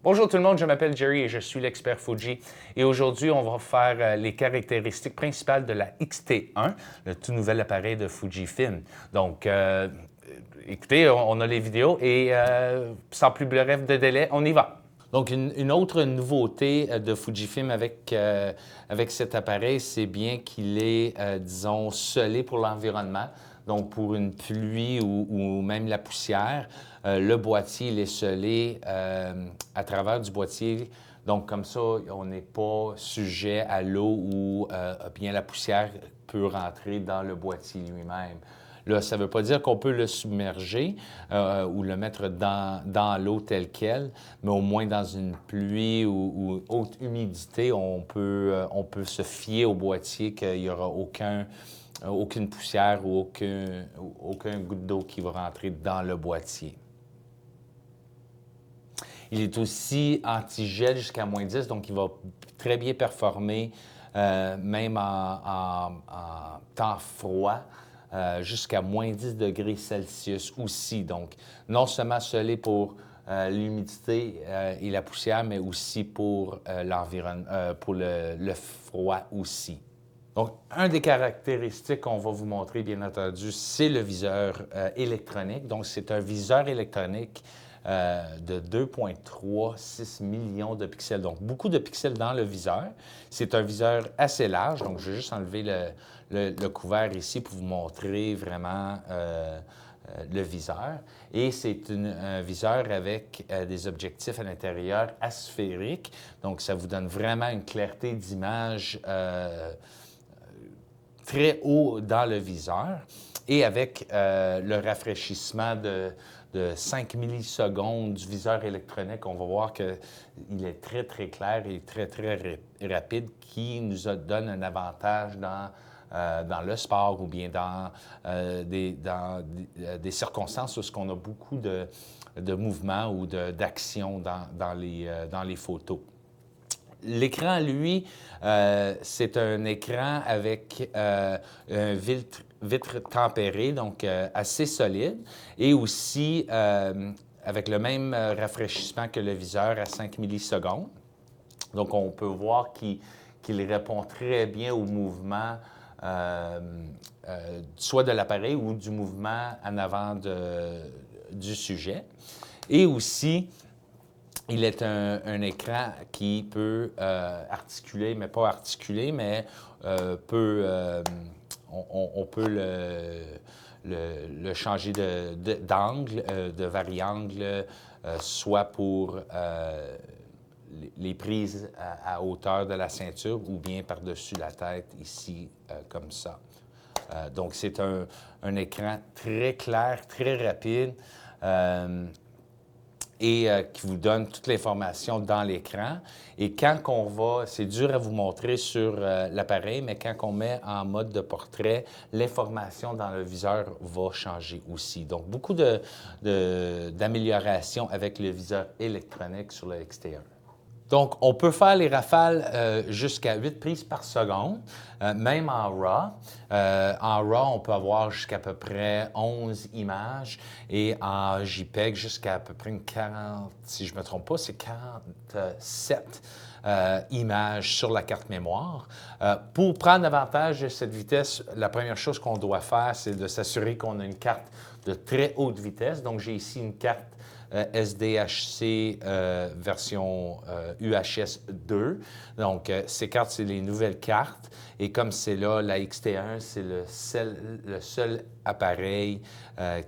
Bonjour tout le monde, je m'appelle Jerry et je suis l'expert Fuji. Et aujourd'hui, on va faire les caractéristiques principales de la X-T1, le tout nouvel appareil de Fujifilm. Donc, écoutez, on a les vidéos et sans plus bref de délai, on y va. Donc, une autre nouveauté de Fujifilm avec cet appareil, c'est bien qu'il est, disons, scellé pour l'environnement. Donc, pour une pluie ou même la poussière, le boîtier il est scellé à travers du boîtier. Donc, comme ça, on n'est pas sujet à l'eau ou bien la poussière peut rentrer dans le boîtier lui-même. Là, ça ne veut pas dire qu'on peut le submerger ou le mettre dans l'eau telle qu'elle, mais au moins dans une pluie ou haute humidité, on peut se fier au boîtier qu'il n'y aura aucune poussière ou aucun goutte d'eau qui va rentrer dans le boîtier. Il est aussi anti-gel jusqu'à -10, donc il va très bien performer même en temps froid. Jusqu'à -10 degrés Celsius aussi. Donc, non seulement scellé pour l'humidité et la poussière, mais aussi pour l'environnement, pour le froid aussi. Donc, une des caractéristiques qu'on va vous montrer, bien entendu, c'est le viseur électronique. Donc, c'est un viseur électronique de 2,36 millions de pixels. Donc, beaucoup de pixels dans le viseur. C'est un viseur assez large. Donc, je vais juste enlever le couvert ici pour vous montrer vraiment le viseur. Et c'est un viseur avec des objectifs à l'intérieur asphériques. Donc, ça vous donne vraiment une clarté d'image très haut dans le viseur. Et avec le rafraîchissement de 5 millisecondes du viseur électronique, on va voir qu'il est très, très clair et très, très rapide, qui nous donne un avantage dans le sport ou bien dans des circonstances où on a beaucoup de mouvements ou d'action dans les photos. L'écran, lui, c'est un écran avec un vitre tempéré, donc assez solide, et aussi avec le même rafraîchissement que le viseur à 5 millisecondes. Donc, on peut voir qu'il répond très bien au mouvement, soit de l'appareil ou du mouvement en avant du sujet. Et aussi, il est un écran qui peut articuler, mais pas articuler, mais on peut le changer d'angle, de variangle, soit pour les prises à hauteur de la ceinture ou bien par-dessus la tête, ici, comme ça. Donc, c'est un écran très clair, très rapide. Et qui vous donne toute l'information dans l'écran. Et quand on va, c'est dur à vous montrer sur l'appareil, mais quand on met en mode de portrait, l'information dans le viseur va changer aussi. Donc, beaucoup d'améliorations avec le viseur électronique sur le X-T1. Donc, on peut faire les rafales jusqu'à 8 prises par seconde, même en RAW. En RAW, on peut avoir jusqu'à peu près 11 images et en JPEG jusqu'à peu près 40, si je ne me trompe pas, c'est 47 images sur la carte mémoire. Pour prendre avantage de cette vitesse, la première chose qu'on doit faire, c'est de s'assurer qu'on a une carte de très haute vitesse. Donc, j'ai ici une carte SDHC version UHS 2. Donc, ces cartes, c'est les nouvelles cartes. Et comme c'est là, la X-T1, c'est le seul appareil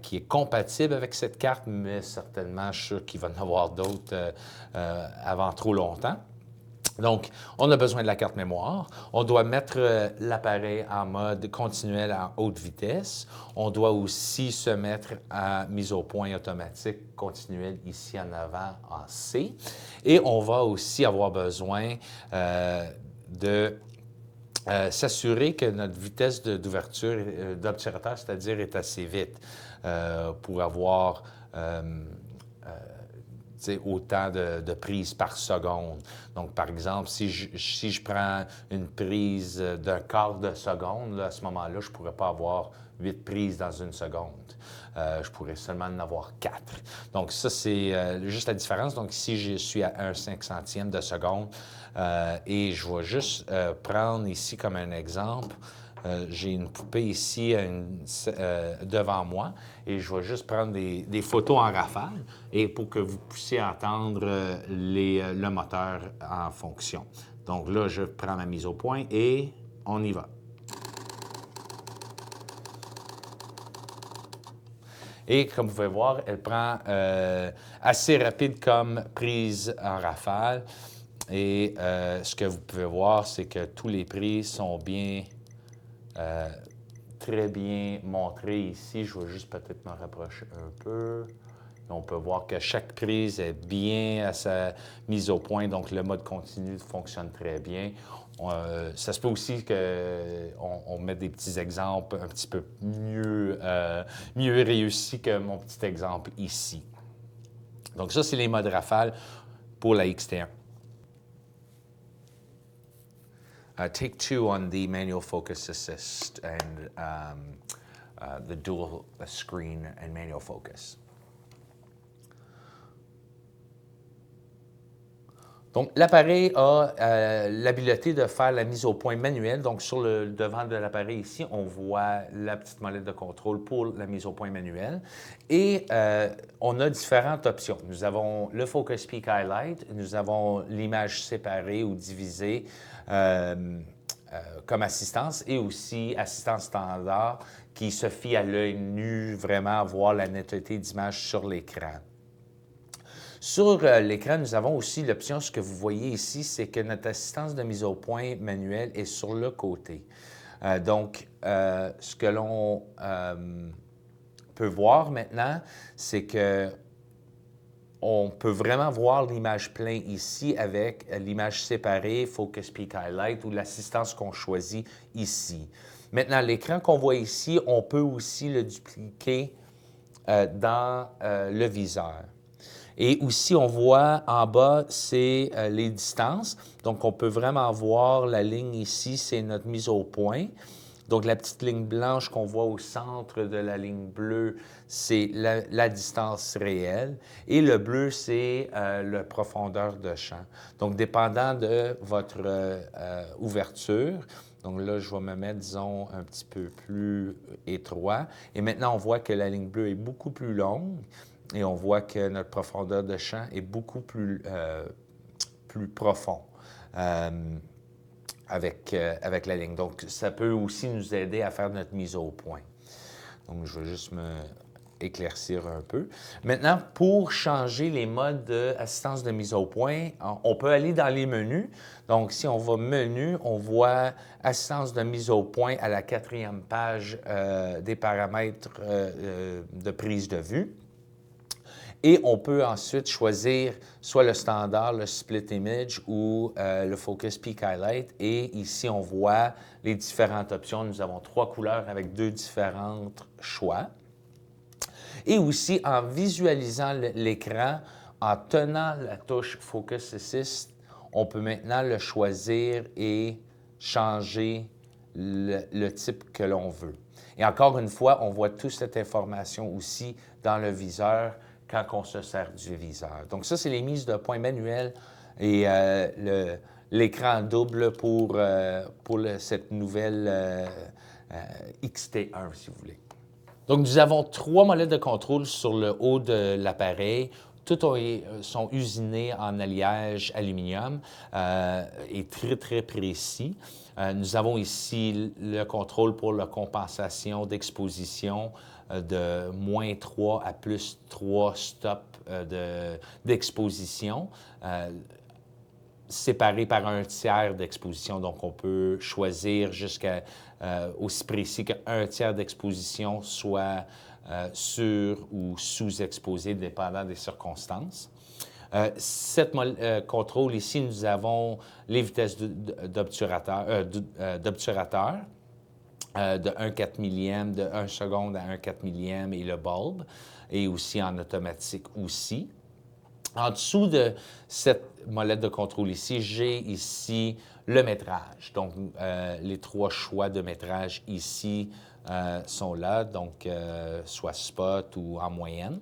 qui est compatible avec cette carte, mais certainement, je suis sûr qu'il va y en avoir d'autres avant trop longtemps. Donc, on a besoin de la carte mémoire. On doit mettre l'appareil en mode continuel en haute vitesse. On doit aussi se mettre à mise au point automatique continuelle ici en avant en C. Et on va aussi avoir besoin de s'assurer que notre vitesse d'ouverture d'obturateur, c'est-à-dire est assez vite pour avoir autant de prises par seconde. Donc, par exemple, si je prends une prise d'un quart de seconde, là, à ce moment-là, je ne pourrais pas avoir 8 prises dans une seconde. Je pourrais seulement en avoir 4. Donc, ça, c'est juste la différence. Donc, ici, je suis à 1/500e de seconde. Et je vais juste prendre ici comme un exemple. J'ai une poupée ici devant moi et je vais juste prendre des photos en rafale et pour que vous puissiez entendre le moteur en fonction. Donc là, je prends ma mise au point et on y va. Et comme vous pouvez voir, elle prend assez rapide comme prise en rafale. Et ce que vous pouvez voir, c'est que tous les prises sont bien... très bien montré ici. Je vais juste peut-être me rapprocher un peu. On peut voir que chaque prise est bien à sa mise au point, donc le mode continu fonctionne très bien. Ça se peut aussi qu'on mette des petits exemples un petit peu mieux réussis que mon petit exemple ici. Donc ça, c'est les modes rafale pour la XT1. Take 2 on the manual focus assist and the dual screen and manual focus. Donc, l'appareil a l'habileté de faire la mise au point manuelle. Donc, sur le devant de l'appareil ici, on voit la petite molette de contrôle pour la mise au point manuelle. Et on a différentes options. Nous avons le Focus Peak Highlight, nous avons l'image séparée ou divisée comme assistance et aussi assistance standard qui se fie à l'œil nu, vraiment voir la netteté d'image sur l'écran. Sur l'écran, nous avons aussi l'option, ce que vous voyez ici, c'est que notre assistance de mise au point manuelle est sur le côté. Donc, ce que l'on peut voir maintenant, c'est que on peut vraiment voir l'image plein ici avec l'image séparée, Focus Peak Highlight ou l'assistance qu'on choisit ici. Maintenant, l'écran qu'on voit ici, on peut aussi le dupliquer dans le viseur. Et aussi, on voit en bas, c'est les distances. Donc, on peut vraiment voir la ligne ici, c'est notre mise au point. Donc, la petite ligne blanche qu'on voit au centre de la ligne bleue, c'est la distance réelle. Et le bleu, c'est la profondeur de champ. Donc, dépendant de votre ouverture, donc là, je vais me mettre, disons, un petit peu plus étroit. Et maintenant, on voit que la ligne bleue est beaucoup plus longue. Et on voit que notre profondeur de champ est beaucoup plus profond avec la ligne. Donc, ça peut aussi nous aider à faire notre mise au point. Donc, je vais juste me éclaircir un peu. Maintenant, pour changer les modes d'assistance de mise au point, on peut aller dans les menus. Donc, si on va menu, on voit assistance de mise au point à la 4e page des paramètres de prise de vue. Et on peut ensuite choisir soit le standard, le split image ou le focus peak highlight. Et ici, on voit les différentes options. Nous avons 3 couleurs avec 2 différents choix. Et aussi, en visualisant l'écran, en tenant la touche Focus Assist, on peut maintenant le choisir et changer le type que l'on veut. Et encore une fois, on voit toute cette information aussi dans le viseur quand on se sert du viseur. Donc ça, c'est les mises de points manuelles et l'écran double pour cette nouvelle XT1, si vous voulez. Donc, nous avons 3 molettes de contrôle sur le haut de l'appareil. Toutes sont usinées en alliage aluminium et très, très précis. Nous avons ici le contrôle pour la compensation d'exposition de -3 à +3 stops d'exposition. Séparé par 1/3 d'exposition. Donc, on peut choisir jusqu'à aussi précis qu'1 tiers d'exposition, soit sur ou sous-exposé, dépendant des circonstances. Cette contrôle ici, nous avons les vitesses d'obturateur de 1/4 millième, de 1 seconde à 1/4 millième et le bulbe, et aussi en automatique aussi. En dessous de cette molette de contrôle ici, j'ai ici le métrage. Donc, les 3 choix de métrage ici sont là, donc soit spot ou en moyenne.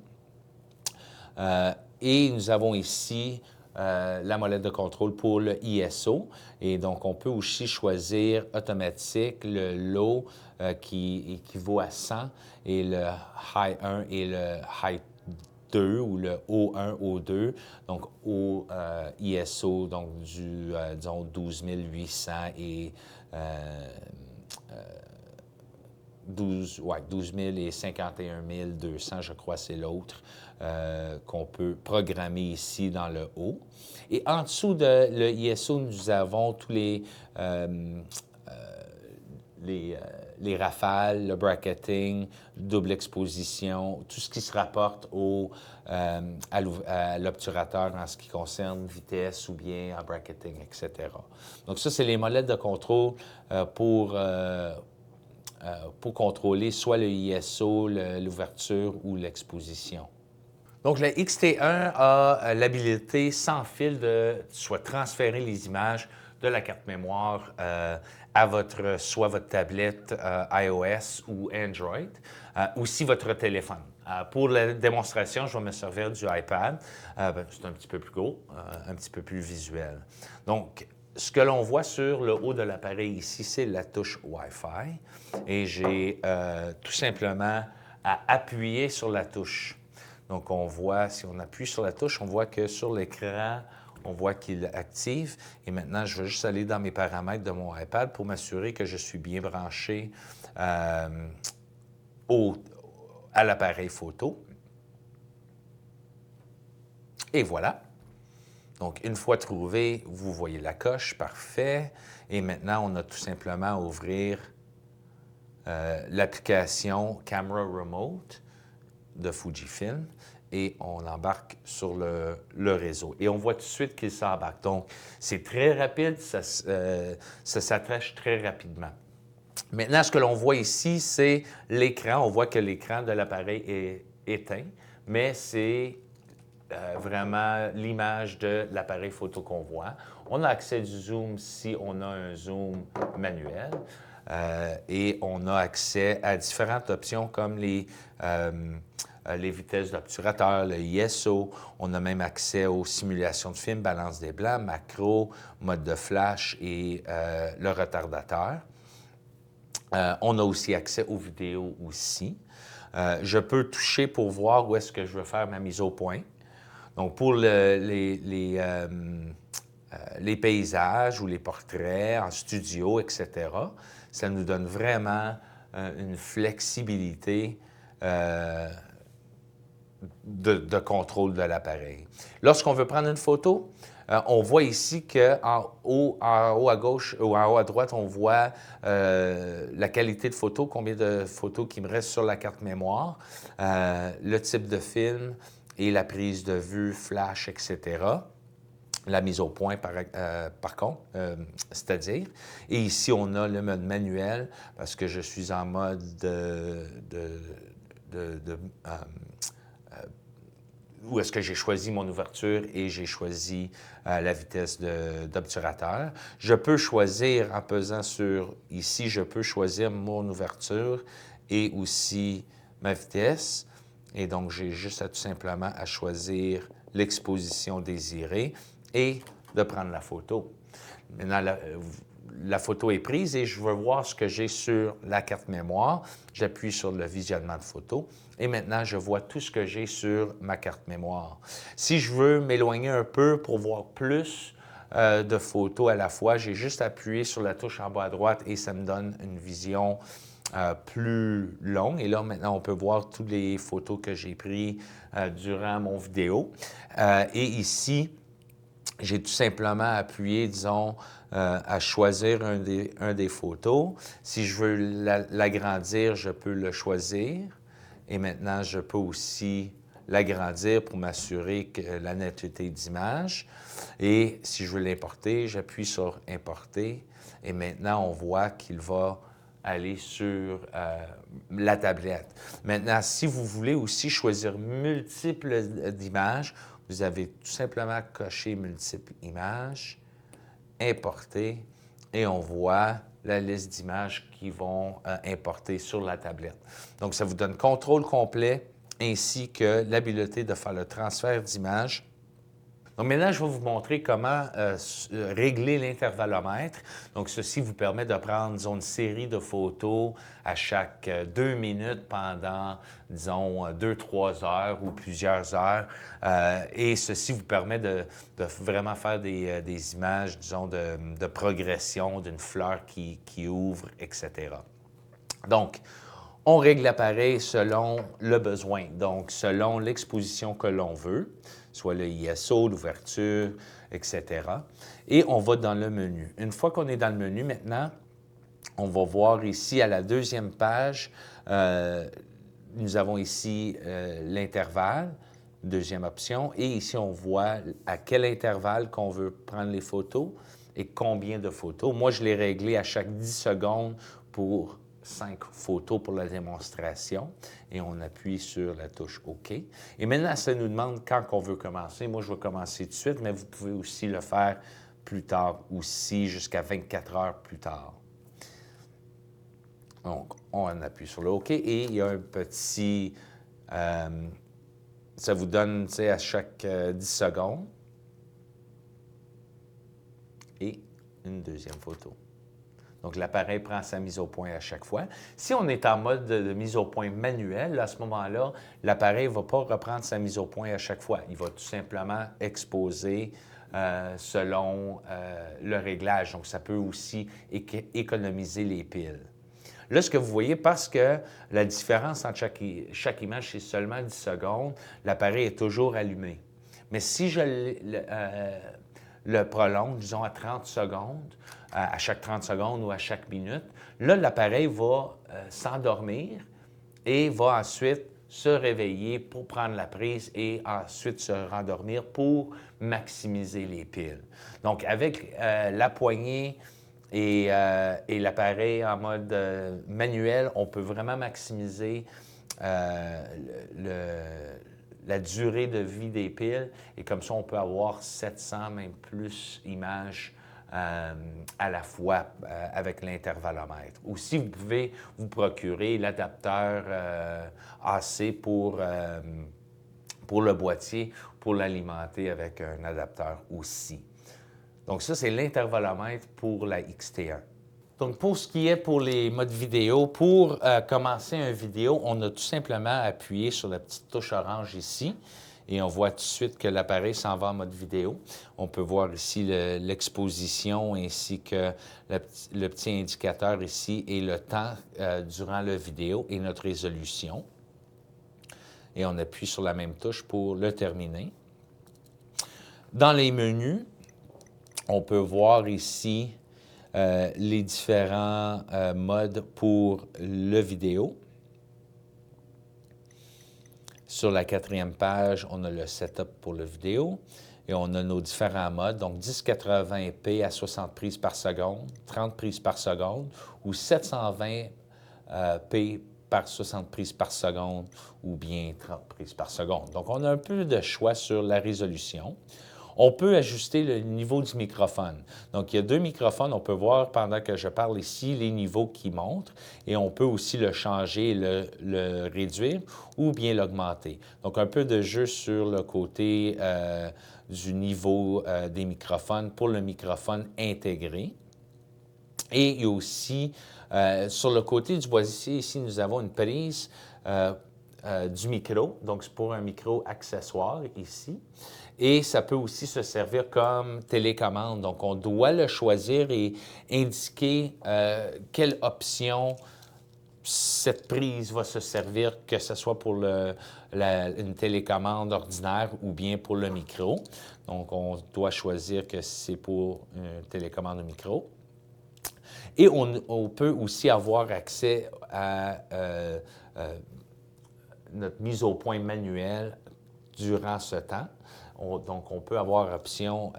Et nous avons ici la molette de contrôle pour le ISO. Et donc, on peut aussi choisir automatique, le low qui équivaut à 100 et le high 1 et le high 2 ou le O1, O2, donc au ISO, donc du, disons, 12 800 et 12 000 et 51 200, je crois, c'est l'autre qu'on peut programmer ici dans le haut. Et en dessous de le ISO, nous avons tous les rafales, le bracketing, double exposition, tout ce qui se rapporte à l'obturateur en ce qui concerne vitesse ou bien en bracketing, etc. Donc ça, c'est les molettes de contrôle pour contrôler soit le ISO, l'ouverture ou l'exposition. Donc, le XT1 a l'habilité sans fil de soit transférer les images de la carte mémoire à soit votre tablette iOS ou Android, aussi votre téléphone. Pour la démonstration, je vais me servir du iPad. C'est un petit peu plus gros, un petit peu plus visuel. Donc, ce que l'on voit sur le haut de l'appareil ici, c'est la touche Wi-Fi. Et j'ai tout simplement à appuyer sur la touche. Donc, on voit, si on appuie sur la touche, on voit que sur l'écran, on voit qu'il active. Et maintenant, je vais juste aller dans mes paramètres de mon iPad pour m'assurer que je suis bien branché à l'appareil photo. Et voilà. Donc, une fois trouvé, vous voyez la coche, parfait. Et maintenant, on a tout simplement à ouvrir l'application Camera Remote de Fujifilm et on embarque sur le réseau. Et on voit tout de suite qu'il s'embarque. Donc, c'est très rapide, ça s'attache très rapidement. Maintenant, ce que l'on voit ici, c'est l'écran. On voit que l'écran de l'appareil est éteint, mais c'est vraiment l'image de l'appareil photo qu'on voit. On a accès du zoom si on a un zoom manuel. Et on a accès à différentes options comme les vitesses d'obturateur, le ISO. On a même accès aux simulations de film, balance des blancs, macro, mode de flash et le retardateur. On a aussi accès aux vidéos aussi. Je peux toucher pour voir où est-ce que je veux faire ma mise au point. Donc, pour les paysages ou les portraits en studio, etc., ça nous donne vraiment une flexibilité de contrôle de l'appareil. Lorsqu'on veut prendre une photo, on voit ici qu'en haut à gauche ou en haut à droite, on voit la qualité de photo, combien de photos qui me restent sur la carte mémoire, le type de film et la prise de vue, flash, etc. La mise au point, par contre, c'est-à-dire. Et ici, on a le mode manuel parce que je suis en mode où est-ce que j'ai choisi mon ouverture et j'ai choisi la vitesse d'obturateur. Je peux choisir, en pesant sur ici, je peux choisir mon ouverture et aussi ma vitesse. Et donc, j'ai juste tout simplement à choisir l'exposition désirée et de prendre la photo. Maintenant, la photo est prise et je veux voir ce que j'ai sur la carte mémoire. J'appuie sur le visionnement de photos et maintenant, je vois tout ce que j'ai sur ma carte mémoire. Si je veux m'éloigner un peu pour voir plus de photos à la fois, j'ai juste appuyé sur la touche en bas à droite et ça me donne une vision plus longue. Et là, maintenant, on peut voir toutes les photos que j'ai prises durant mon vidéo. Et ici, j'ai tout simplement appuyé, disons, à choisir un des photos. Si je veux l'agrandir, je peux le choisir. Et maintenant, je peux aussi l'agrandir pour m'assurer que la netteté d'image. Et si je veux l'importer, j'appuie sur « Importer ». Et maintenant, on voit qu'il va aller sur la tablette. Maintenant, si vous voulez aussi choisir multiples images, vous avez tout simplement coché multiples images, importer, et on voit la liste d'images qui vont importer sur la tablette. Donc, ça vous donne contrôle complet ainsi que l'habileté de faire le transfert d'images. Donc maintenant, je vais vous montrer comment régler l'intervallomètre. Donc ceci vous permet de prendre, disons, une série de photos à chaque 2 minutes pendant, disons, 2-3 heures ou plusieurs heures. Et ceci vous permet de vraiment faire des images, disons, de progression d'une fleur qui ouvre, etc. Donc, on règle l'appareil selon le besoin, donc selon l'exposition que l'on veut, soit le ISO, l'ouverture, etc. Et on va dans le menu. Une fois qu'on est dans le menu, maintenant, on va voir ici à la deuxième page, nous avons ici l'intervalle, deuxième option, et ici on voit à quel intervalle qu'on veut prendre les photos et combien de photos. Moi, je l'ai réglé à chaque 10 secondes pour 5 photos pour la démonstration et on appuie sur la touche OK. Et maintenant, ça nous demande quand on veut commencer. Moi, je vais commencer tout de suite, mais vous pouvez aussi le faire plus tard aussi, jusqu'à 24 heures plus tard. Donc, on appuie sur le OK et il y a un petit... ça vous donne, tu sais, à chaque 10 secondes et une deuxième photo. Donc, l'appareil prend sa mise au point à chaque fois. Si on est en mode de mise au point manuel, à ce moment-là, l'appareil ne va pas reprendre sa mise au point à chaque fois. Il va tout simplement exposer selon le réglage. Donc, ça peut aussi économiser les piles. Là, ce que vous voyez, parce que la différence entre chaque image, c'est seulement 10 secondes, l'appareil est toujours allumé. Mais si je le prolonge, disons, à 30 secondes, à chaque 30 secondes ou à chaque minute, là, l'appareil va s'endormir et va ensuite se réveiller pour prendre la prise et ensuite se rendormir pour maximiser les piles. Donc, avec la poignée et l'appareil en mode manuel, on peut vraiment maximiser la durée de vie des piles et comme ça, on peut avoir 700, même plus images à la fois avec l'intervallomètre. Aussi, vous pouvez vous procurer l'adapteur AC pour le boîtier, pour l'alimenter avec un adapteur aussi. Donc ça, c'est l'intervallomètre pour la XT1. Donc pour ce qui est pour les modes vidéo, pour commencer une vidéo, on a tout simplement appuyé sur la petite touche orange ici et on voit tout de suite que l'appareil s'en va en mode vidéo. On peut voir ici l'exposition ainsi que le petit indicateur ici et le temps durant la vidéo et notre résolution. Et on appuie sur la même touche pour le terminer. Dans les menus, on peut voir ici les différents modes pour le vidéo. Sur la quatrième page, on a le setup pour le vidéo et on a nos différents modes, donc 1080p à 60 prises par seconde, 30 prises par seconde ou 720p par 60 prises par seconde ou bien 30 prises par seconde. Donc, on a un peu de choix sur la résolution. On peut ajuster le niveau du microphone. Donc, il y a 2 microphones. On peut voir pendant que je parle ici les niveaux qui montrent et on peut aussi le changer, le réduire ou bien l'augmenter. Donc, un peu de jeu sur le côté du niveau des microphones pour le microphone intégré. Et il y a aussi, sur le côté du boîtier, ici, nous avons une prise du micro. Donc, c'est pour un micro accessoire ici. Et ça peut aussi se servir comme télécommande. Donc, on doit le choisir et indiquer quelle option cette prise va se servir, que ce soit pour une télécommande ordinaire ou bien pour le micro. Donc, on doit choisir que c'est pour une télécommande au micro. Et on peut aussi avoir accès à notre mise au point manuelle durant ce temps. donc, on peut avoir option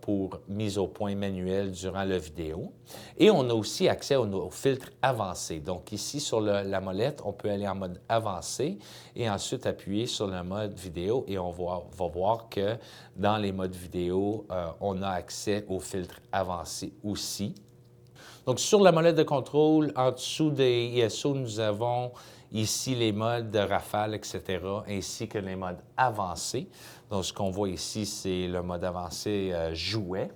pour mise au point manuelle durant la vidéo. Et on a aussi accès au filtre avancé. Donc, ici, sur la molette, on peut aller en mode avancé et ensuite appuyer sur le mode vidéo et on va voir que dans les modes vidéo, on a accès au filtre avancé aussi. Donc, sur la molette de contrôle, en dessous des ISO, nous avons ici les modes de rafale, etc., ainsi que les modes avancés. Donc, ce qu'on voit ici, c'est le mode avancé jouet.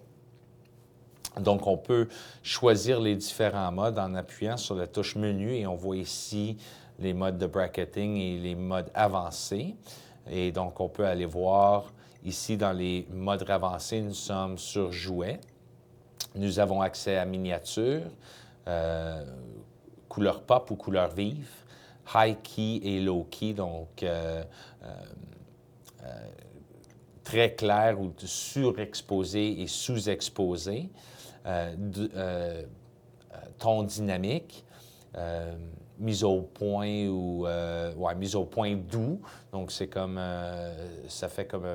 Donc, on peut choisir les différents modes en appuyant sur la touche menu et on voit ici les modes de bracketing et les modes avancés. Et donc, on peut aller voir ici dans les modes avancés, nous sommes sur jouet. Nous avons accès à miniature, couleur pop ou couleur vive, high key et low key, donc très clair ou surexposé et sous-exposé, ton dynamique, mise au point ou mise au point doux. Donc c'est comme ça fait comme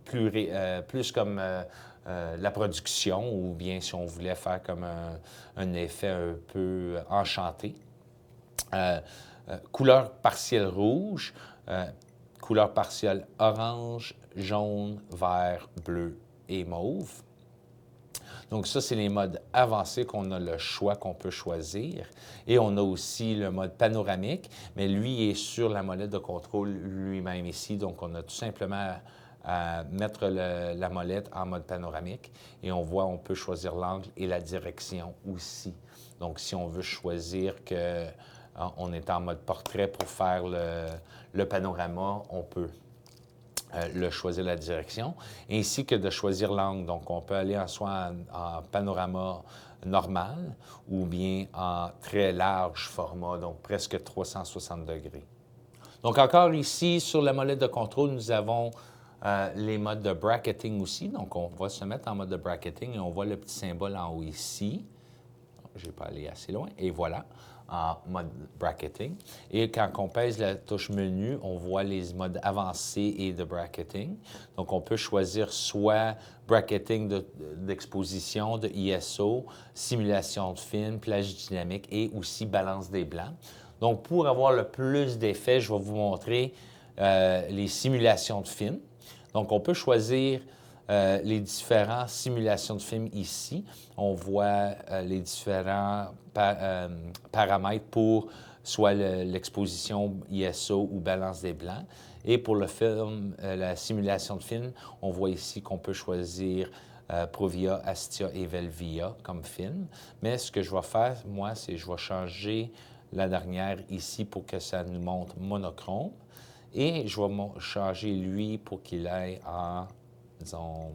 plus comme la production ou bien si on voulait faire comme un effet un peu enchanté. Couleur partielle rouge, couleur partielle orange, jaune, vert, bleu et mauve. Donc ça, c'est les modes avancés qu'on a le choix qu'on peut choisir. Et on a aussi le mode panoramique, mais lui est sur la molette de contrôle lui-même ici. Donc on a tout simplement à mettre la molette en mode panoramique et on voit, on peut choisir l'angle et la direction aussi. Donc si on veut choisir qu'on est en mode portrait pour faire le panorama, on peut le choisir la direction, ainsi que de choisir l'angle. Donc, on peut aller soit en panorama normal ou bien en très large format, donc presque 360 degrés. Donc, encore ici, sur la molette de contrôle, nous avons les modes de bracketing aussi. Donc, on va se mettre en mode de bracketing et on voit le petit symbole en haut ici. Je n'ai pas allé assez loin. Et voilà, en mode bracketing. Et quand on pèse la touche menu, on voit les modes avancés et de bracketing. Donc, on peut choisir soit bracketing d'exposition, de ISO, simulation de film, plage dynamique et aussi balance des blancs. Donc, pour avoir le plus d'effets, je vais vous montrer les simulations de film. Donc, on peut choisir les différentes simulations de films ici. On voit les différents paramètres pour soit l'exposition ISO ou balance des blancs. Et pour le film, la simulation de film, on voit ici qu'on peut choisir Provia, Astia et Velvia comme film. Mais ce que je vais faire, moi, c'est que je vais changer la dernière ici pour que ça nous montre monochrome. Et je vais changer lui pour qu'il aille en, disons,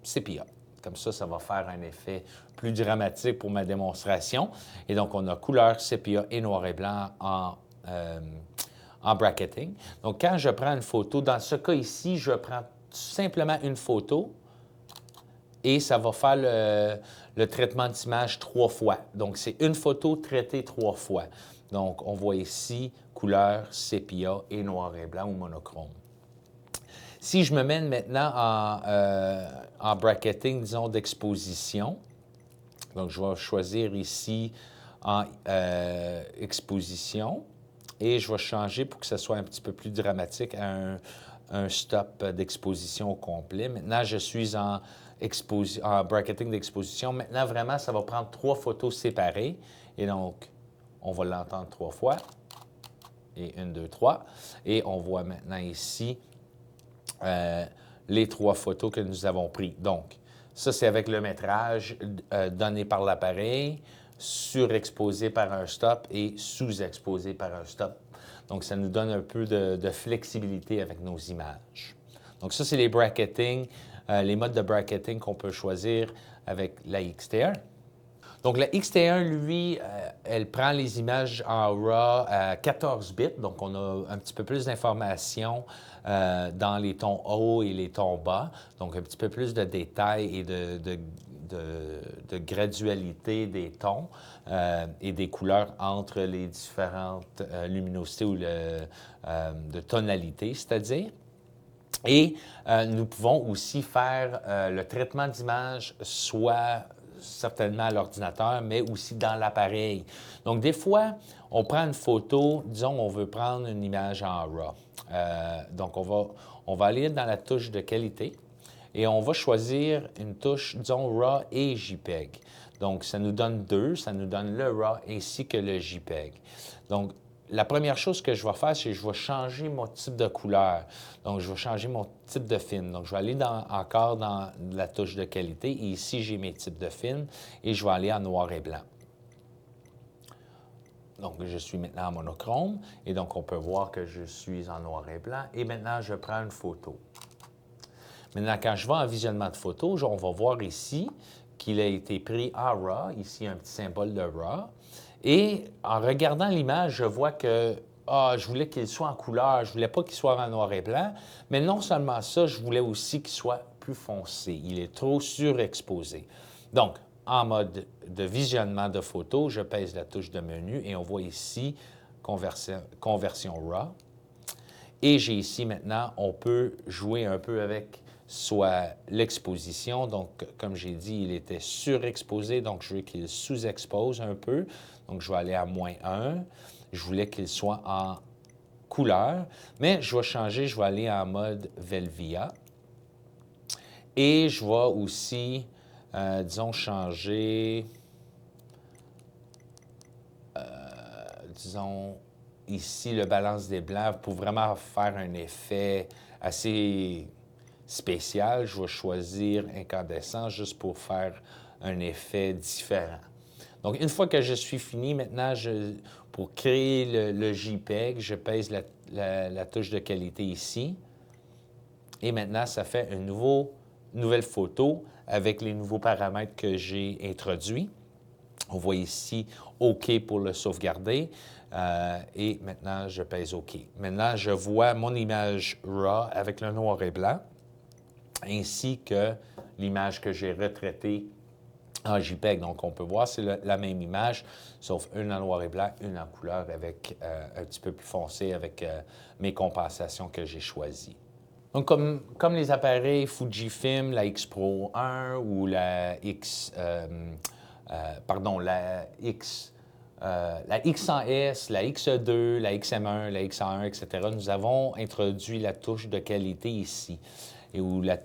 sépia. Comme ça va faire un effet plus dramatique pour ma démonstration. Et donc, on a couleur, sépia et noir et blanc en bracketing. Donc, quand je prends une photo, dans ce cas ici, je prends simplement une photo et ça va faire le traitement d'image 3 fois. Donc, c'est une photo traitée 3 fois. Donc, on voit ici couleur, sépia et noir et blanc ou monochrome. Si je me mène maintenant en bracketing, disons, d'exposition, donc je vais choisir ici en exposition et je vais changer pour que ce soit un petit peu plus dramatique à un stop d'exposition au complet. Maintenant, je suis en bracketing d'exposition. Maintenant, vraiment, ça va prendre 3 photos séparées et donc, on va l'entendre 3 fois. Et 1, 2, 3. Et on voit maintenant ici les 3 photos que nous avons prises. Donc, ça, c'est avec le métrage donné par l'appareil, surexposé par un stop et sous-exposé par un stop. Donc, ça nous donne un peu de flexibilité avec nos images. Donc, ça, c'est les bracketing, les modes de bracketing qu'on peut choisir avec la XT1. Donc, la XT1, lui, elle prend les images en RAW à 14 bits. Donc, on a un petit peu plus d'informations dans les tons hauts et les tons bas. Donc, un petit peu plus de détails et de gradualité des tons et des couleurs entre les différentes luminosités ou de tonalité, c'est-à-dire. Et nous pouvons aussi faire le traitement d'image, soit certainement à l'ordinateur, mais aussi dans l'appareil. Donc, des fois, on prend une photo, disons, on veut prendre une image en RAW. Donc, on va aller dans la touche de qualité et on va choisir une touche, disons, RAW et JPEG. Donc, ça nous donne deux, ça nous donne le RAW ainsi que le JPEG. Donc, la première chose que je vais faire, c'est que je vais changer mon type de couleur. Donc, je vais changer mon type de film. Donc, je vais aller encore dans la touche de qualité. Et ici, j'ai mes types de films et je vais aller en noir et blanc. Donc, je suis maintenant en monochrome et donc on peut voir que je suis en noir et blanc. Et maintenant, je prends une photo. Maintenant, quand je vais en visionnement de photo, on va voir ici qu'il a été pris en RAW. Ici, un petit symbole de RAW. Et en regardant l'image, je vois que je voulais qu'il soit en couleur, je ne voulais pas qu'il soit en noir et blanc, mais non seulement ça, je voulais aussi qu'il soit plus foncé. Il est trop surexposé. Donc, en mode de visionnement de photo, je pèse la touche de menu et on voit ici conversion RAW. Et j'ai ici maintenant, on peut jouer un peu avec soit l'exposition. Donc, comme j'ai dit, il était surexposé, donc je veux qu'il sous-expose un peu. Donc, je vais aller à -1. Je voulais qu'il soit en couleur, mais je vais changer, je vais aller en mode Velvia. Et je vais aussi, disons, changer, disons, ici, le balance des blancs pour vraiment faire un effet assez spécial. Je vais choisir incandescent juste pour faire un effet différent. Donc, une fois que je suis fini, maintenant, pour créer le JPEG, je pèse la touche de qualité ici. Et maintenant, ça fait une nouvelle photo avec les nouveaux paramètres que j'ai introduits. On voit ici OK pour le sauvegarder. Et maintenant, je pèse OK. Maintenant, je vois mon image RAW avec le noir et blanc, ainsi que l'image que j'ai retraitée en JPEG. Donc, on peut voir, c'est la même image, sauf une en noir et blanc, une en couleur avec un petit peu plus foncé avec mes compensations que j'ai choisies. Donc, comme les appareils Fujifilm, la X Pro 1 ou la la X100S, la X2, la XM1, la X101, etc., nous avons introduit la touche de qualité ici, ou la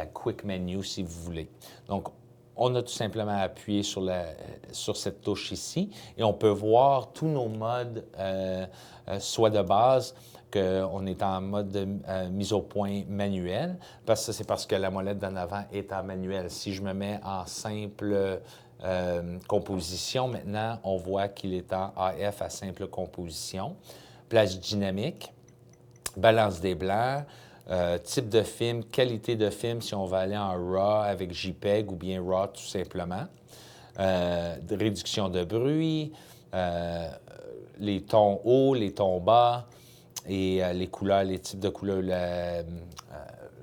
Quick Menu, si vous voulez. Donc, on a tout simplement appuyé sur cette touche ici et on peut voir tous nos modes, soit de base, qu'on est en mode de mise au point manuel, c'est parce que la molette d'en avant est en manuel. Si je me mets en simple composition, maintenant, on voit qu'il est en AF à simple composition. Plage dynamique, balance des blancs, type de film, qualité de film, si on va aller en RAW avec JPEG ou bien RAW tout simplement. Réduction de bruit, les tons hauts, les tons bas et les couleurs, les types de couleurs.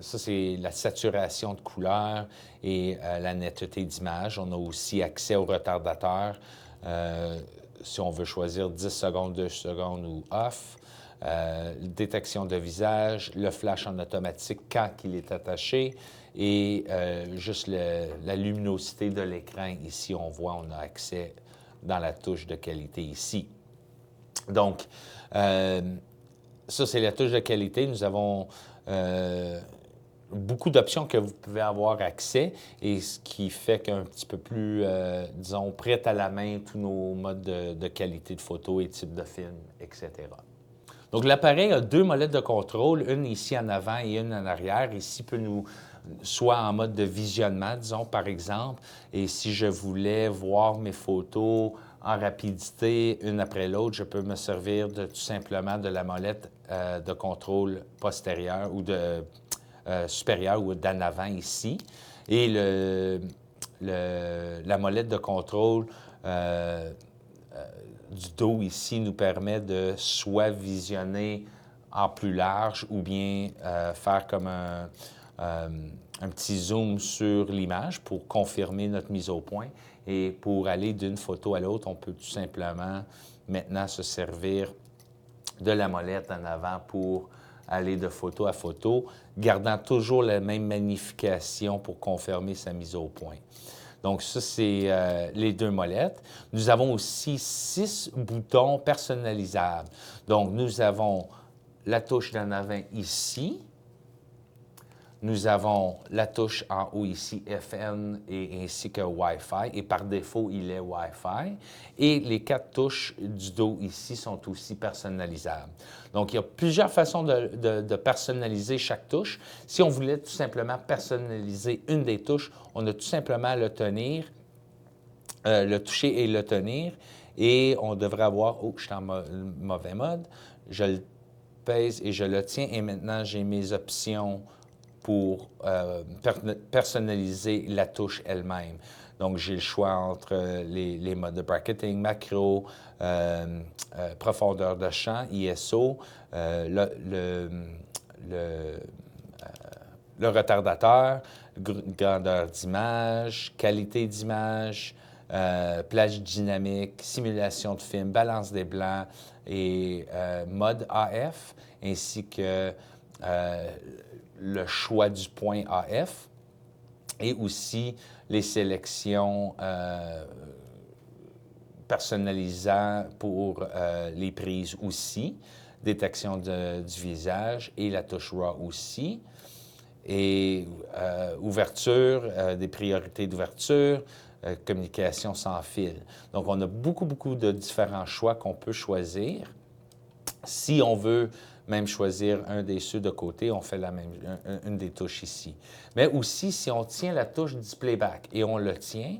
Ça, c'est la saturation de couleurs et la netteté d'image. On a aussi accès au retardateur si on veut choisir 10 secondes, 2 secondes ou off. Détection de visage, le flash en automatique quand il est attaché et juste la luminosité de l'écran. Ici, on voit, on a accès dans la touche de qualité ici. Donc, ça, c'est la touche de qualité. Nous avons beaucoup d'options que vous pouvez avoir accès et ce qui fait qu'un petit peu plus, disons, prêt à la main tous nos modes de qualité de photo et type de film, etc. Donc, l'appareil a deux molettes de contrôle, une ici en avant et une en arrière. Ici peut soit en mode de visionnement, disons, par exemple, et si je voulais voir mes photos en rapidité, une après l'autre, je peux me servir tout simplement de la molette de contrôle postérieur ou supérieur ou d'en avant ici. Et la molette de contrôle du dos ici nous permet de soit visionner en plus large ou bien faire comme un petit zoom sur l'image pour confirmer notre mise au point. Et pour aller d'une photo à l'autre, on peut tout simplement maintenant se servir de la molette en avant pour aller de photo à photo, gardant toujours la même magnification pour confirmer sa mise au point. Donc, ça, c'est les deux molettes. Nous avons aussi 6 boutons personnalisables. Donc, nous avons la touche d'en avant ici. Nous avons la touche en haut ici, FN, et ainsi que Wi-Fi. Et par défaut, il est Wi-Fi. Et les 4 touches du dos ici sont aussi personnalisables. Donc, il y a plusieurs façons de personnaliser chaque touche. Si on voulait tout simplement personnaliser une des touches, on a tout simplement à le tenir, le toucher et le tenir. Et on devrait avoir... Oh, je suis en mauvais mode. Je le pèse et je le tiens. Et maintenant, j'ai mes options pour personnaliser la touche elle-même. Donc, j'ai le choix entre les modes de bracketing, macro, profondeur de champ, ISO, le retardateur, grandeur d'image, qualité d'image, plage dynamique, simulation de film, balance des blancs et mode AF, ainsi que le choix du point AF et aussi les sélections personnalisant pour les prises aussi, détection du visage et la touche RAW aussi. Et ouverture, des priorités d'ouverture, communication sans fil. Donc, on a beaucoup de différents choix qu'on peut choisir. Si on veut même choisir un des ceux de côté, on fait une des touches ici. Mais aussi, si on tient la touche Display Back et on le tient,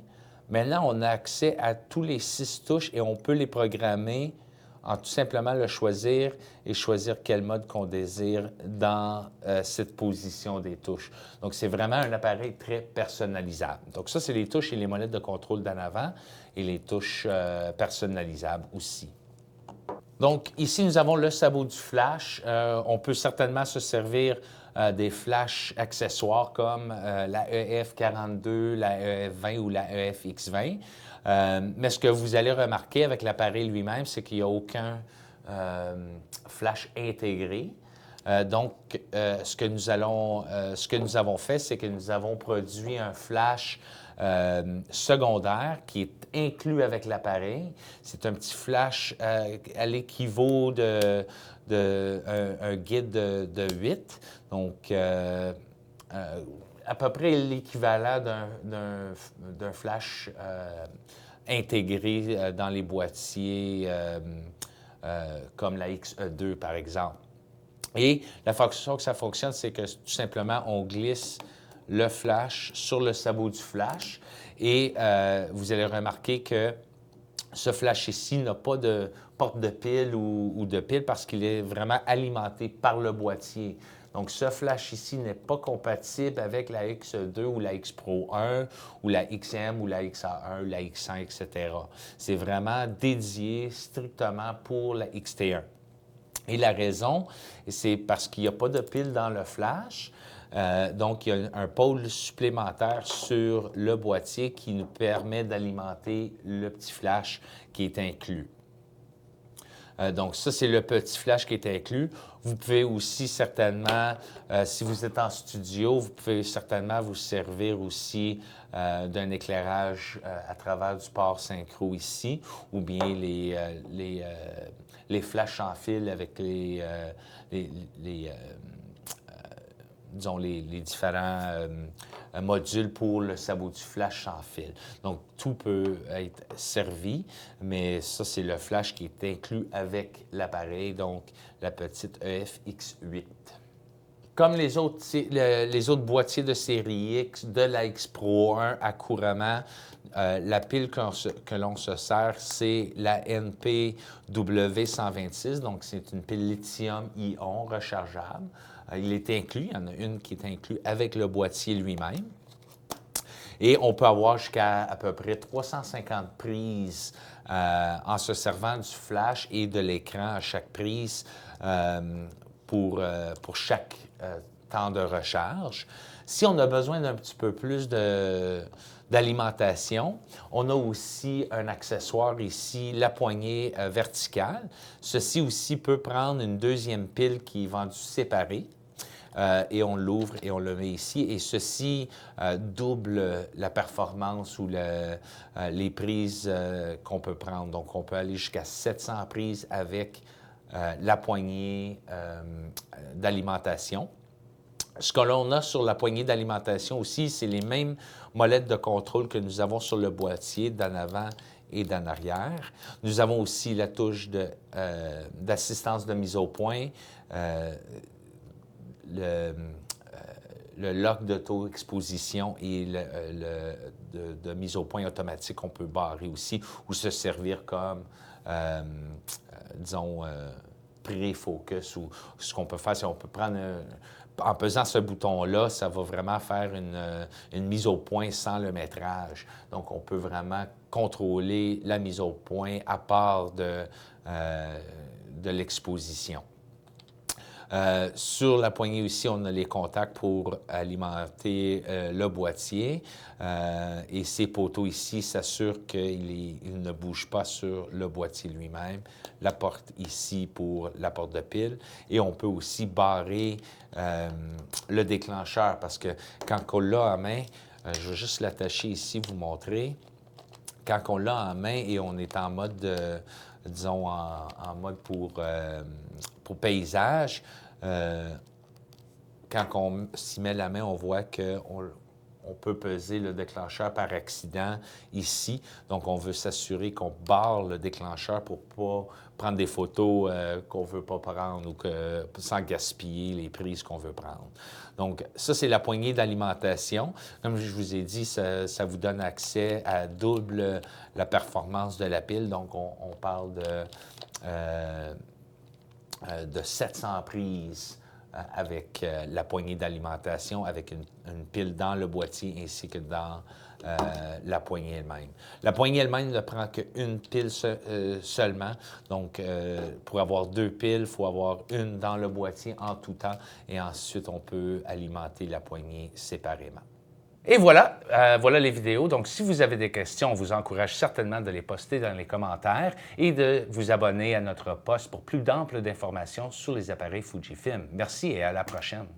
maintenant, on a accès à tous les 6 touches et on peut les programmer en tout simplement le choisir et choisir quel mode qu'on désire dans cette position des touches. Donc, c'est vraiment un appareil très personnalisable. Donc, ça, c'est les touches et les molettes de contrôle d'en avant et les touches personnalisables aussi. Donc, ici, nous avons le sabot du flash. On peut certainement se servir des flashs accessoires comme la EF42, la EF20 ou la EFX20. Mais ce que vous allez remarquer avec l'appareil lui-même, c'est qu'il n'y a aucun flash intégré. Donc, ce que nous avons fait, c'est que nous avons produit un flash secondaire qui est inclus avec l'appareil. C'est un petit flash à l'équivalent d'un guide de 8. Donc, à peu près l'équivalent d'un flash intégré dans les boîtiers comme la XE2, par exemple. Et la façon que ça fonctionne, c'est que tout simplement, on glisse le flash sur le sabot du flash et vous allez remarquer que ce flash ici n'a pas de porte de pile ou de pile parce qu'il est vraiment alimenté par le boîtier. Donc, ce flash ici n'est pas compatible avec la X2 ou la X Pro 1 ou la XM ou la XA1 ou la X100, etc. C'est vraiment dédié strictement pour la XT1. Et la raison, c'est parce qu'il n'y a pas de pile dans le flash. Donc, il y a un pôle supplémentaire sur le boîtier qui nous permet d'alimenter le petit flash qui est inclus. Donc, ça, c'est le petit flash qui est inclus. Vous pouvez aussi certainement, si vous êtes en studio, vous pouvez certainement vous servir aussi d'un éclairage à travers du port synchro ici, ou bien les flashs en fil avec disons, les différents modules pour le sabot du flash sans fil. Donc, tout peut être servi, mais ça, c'est le flash qui est inclus avec l'appareil, donc la petite EFX8. Comme les autres boîtiers de série X de la X Pro 1 à couramment, la pile que l'on se sert, c'est la NP-W126, donc c'est une pile lithium-ion rechargeable. Il est inclus, il y en a une qui est inclue avec le boîtier lui-même. Et on peut avoir jusqu'à à peu près 350 prises en se servant du flash et de l'écran à chaque prise pour chaque temps de recharge. Si on a besoin d'un petit peu plus d'alimentation, on a aussi un accessoire ici, la poignée verticale. Ceci aussi peut prendre une deuxième pile qui est vendue séparée. Et on l'ouvre et on le met ici. Et ceci double la performance ou les prises qu'on peut prendre. Donc, on peut aller jusqu'à 700 prises avec la poignée d'alimentation. Ce que l'on a sur la poignée d'alimentation aussi, c'est les mêmes molettes de contrôle que nous avons sur le boîtier d'en avant et d'en arrière. Nous avons aussi la touche d'assistance de mise au point, le lock d'auto-exposition et de mise au point automatique qu'on peut barrer aussi ou se servir comme, disons, pré-focus. Ou ce qu'on peut faire, c'est qu'on peut prendre, en pesant ce bouton-là, ça va vraiment faire une mise au point sans le métrage. Donc, on peut vraiment contrôler la mise au point à part de l'exposition. Sur la poignée aussi, on a les contacts pour alimenter le boîtier. Et ces poteaux ici s'assurent qu'ils ne bougent pas sur le boîtier lui-même. La porte ici pour la porte de pile. Et on peut aussi barrer le déclencheur parce que quand on l'a en main, je vais juste l'attacher ici, vous montrer. Quand on l'a en main et on est en mode, disons, en mode pour paysage, quand on s'y met la main, on voit qu'on peut peser le déclencheur par accident ici. Donc, on veut s'assurer qu'on barre le déclencheur pour ne pas prendre des photos qu'on ne veut pas prendre ou sans gaspiller les prises qu'on veut prendre. Donc, ça, c'est la poignée d'alimentation. Comme je vous ai dit, ça vous donne accès à double la performance de la pile. Donc, on parle de 700 prises avec la poignée d'alimentation, avec une pile dans le boîtier ainsi que dans la poignée elle-même. La poignée elle-même ne prend qu'une pile seulement. Donc, pour avoir 2 piles, il faut avoir une dans le boîtier en tout temps et ensuite, on peut alimenter la poignée séparément. Et voilà, voilà les vidéos. Donc, si vous avez des questions, on vous encourage certainement de les poster dans les commentaires et de vous abonner à notre post pour plus d'amples d'informations sur les appareils Fujifilm. Merci et à la prochaine.